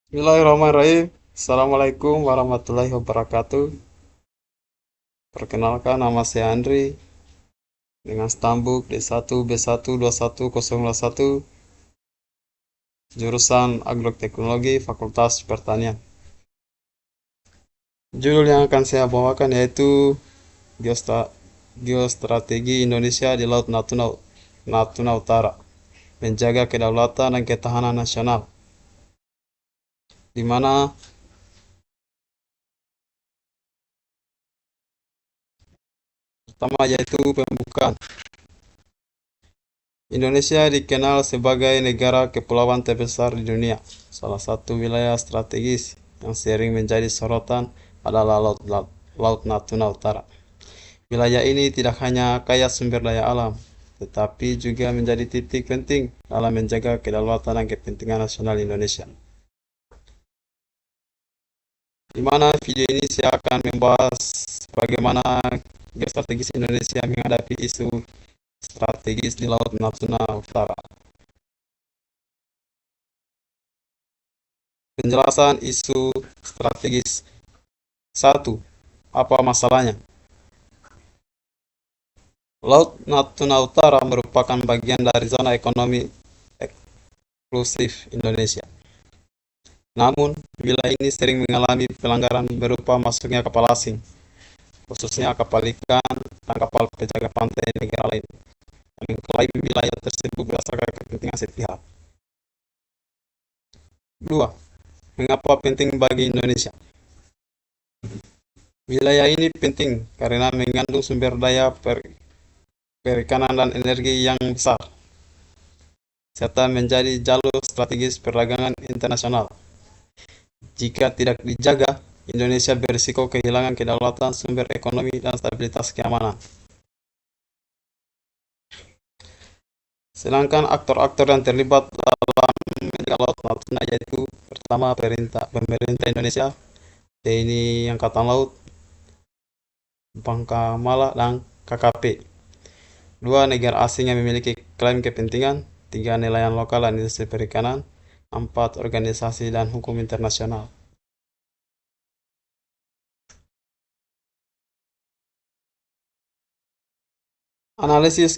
Bismillahirrahmanirrahim. Assalamualaikum warahmatullahi wabarakatuh. Perkenalkan, nama saya Andri dengan stambuk D1B12101, jurusan Agroteknologi Fakultas Pertanian. Judul yang akan saya bawakan yaitu Geostrategi Indonesia di Laut Natuna Utara, menjaga kedaulatan dan ketahanan nasional, di mana pertama yaitu pembukaan. Indonesia dikenal sebagai negara kepulauan terbesar di dunia. Salah satu wilayah strategis yang sering menjadi sorotan adalah Laut Natuna Utara. Wilayah ini tidak hanya kaya sumber daya alam, tetapi juga menjadi titik penting dalam menjaga kedaulatan dan kepentingan nasional Indonesia. Di mana video ini saya akan membahas bagaimana geostrategis Indonesia menghadapi isu strategis di Laut Natuna Utara. Penjelasan isu strategis. Satu, apa masalahnya? Laut Natuna Utara merupakan bagian dari zona ekonomi eksklusif Indonesia. Namun, wilayah ini sering mengalami pelanggaran berupa masuknya kapal asing, khususnya kapal ikan dan kapal penjaga pantai negara lain, yang mengklaim wilayah tersebut berdasarkan kepentingan sepihak. 2. Mengapa penting bagi Indonesia? Wilayah ini penting karena mengandung sumber daya perikanan dan energi yang besar, serta menjadi jalur strategis perdagangan internasional. Jika tidak dijaga, Indonesia berisiko kehilangan kedaulatan sumber ekonomi dan stabilitas keamanan. Sedangkan aktor-aktor yang terlibat dalam menjaga Laut Natuna yaitu pertama pemerintah Indonesia, TNI Angkatan Laut, Bangkamala, dan KKP. 2. Negara asing yang memiliki klaim kepentingan. 3. Nelayan lokal dan industri perikanan. 4. Organisasi dan hukum internasional. Analisis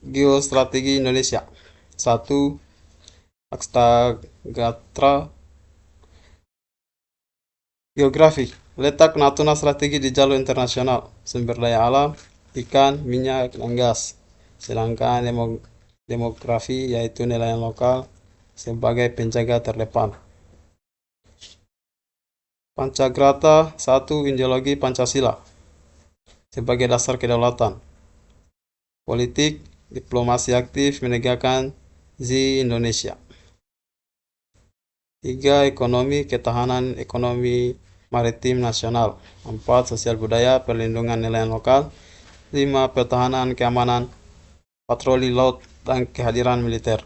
geostrategi Indonesia. 1. Aksagatra geografi. Letak Natuna strategi di jalur internasional, sumber daya alam, ikan, minyak, dan gas. Sedangkan demografi yaitu nelayan lokal sebagai penjaga terdepan. Pancagrata 1. Ideologi Pancasila sebagai dasar kedaulatan. Politik, diplomasi aktif menegakkan Indonesia. 3. Ekonomi, ketahanan ekonomi maritim nasional. 4. Sosial budaya, perlindungan nelayan lokal. 5. Pertahanan keamanan, patroli laut, dan kehadiran militer.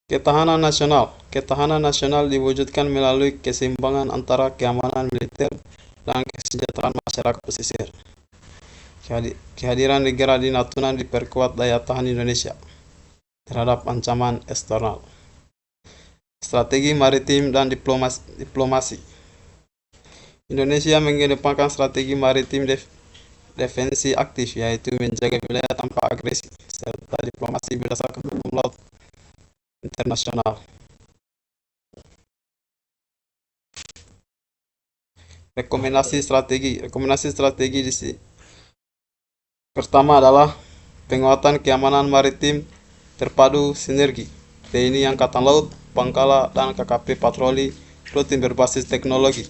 Ketahanan nasional. Ketahanan nasional diwujudkan melalui keseimbangan antara keamanan militer dan kesejahteraan masyarakat pesisir. Kehadiran negara di Natuna diperkuat daya tahan Indonesia terhadap ancaman eksternal. Strategi maritim dan diplomasi. Indonesia mengedepankan strategi maritim defensi aktif, yaitu menjaga wilayah tanpa agresi, serta diplomasi berdasarkan hukum laut internasional. Rekomendasi strategi di sini. Pertama adalah penguatan keamanan maritim terpadu sinergi. TNI Angkatan Laut, Bangkala, dan KKP patroli rutin berbasis teknologi.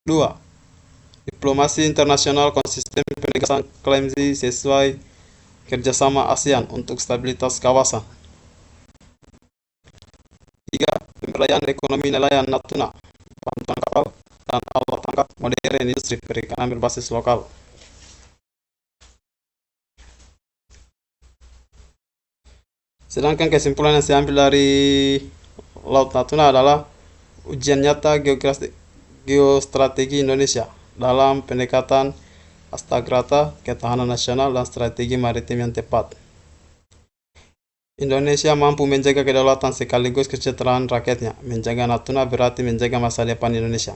2. Diplomasi internasional konsisten penegasan klaim sesuai kerjasama ASEAN untuk stabilitas kawasan. 3. Pemberdayaan ekonomi nelayan Natuna, bantuan kapal, dan alat tangkap modern industri perikanan berbasis lokal. Sedangkan kesimpulan yang saya ambil dari Laut Natuna adalah ujian nyata geostrategi Indonesia dalam pendekatan astagrata, ketahanan nasional, dan strategi maritim yang tepat. Indonesia mampu menjaga kedaulatan sekaligus kesejahteraan rakyatnya. Menjaga Natuna berarti menjaga masa depan Indonesia.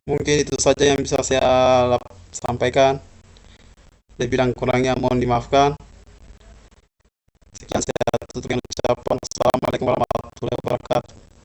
Mungkin itu saja yang bisa saya sampaikan. Lebih dan kurangnya mohon dimaafkan. Sekian, saya tutup dengan ucapan Assalamualaikum warahmatullahi wabarakatuh.